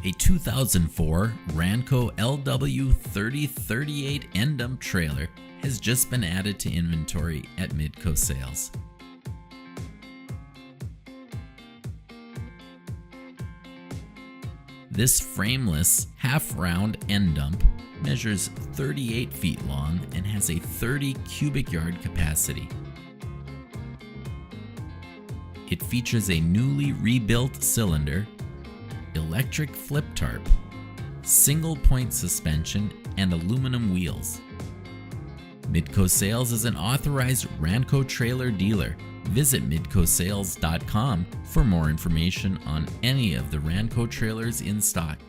A 2004 Ranco LW3038 end dump trailer has just been added to inventory at Midco Sales. This frameless, half-round end dump measures 38 feet long and has a 30 cubic yard capacity. It features a newly rebuilt cylinder, electric flip tarp, single point suspension, and aluminum wheels. Midco Sales is an authorized Ranco trailer dealer. Visit midcosales.com for more information on any of the Ranco trailers in stock.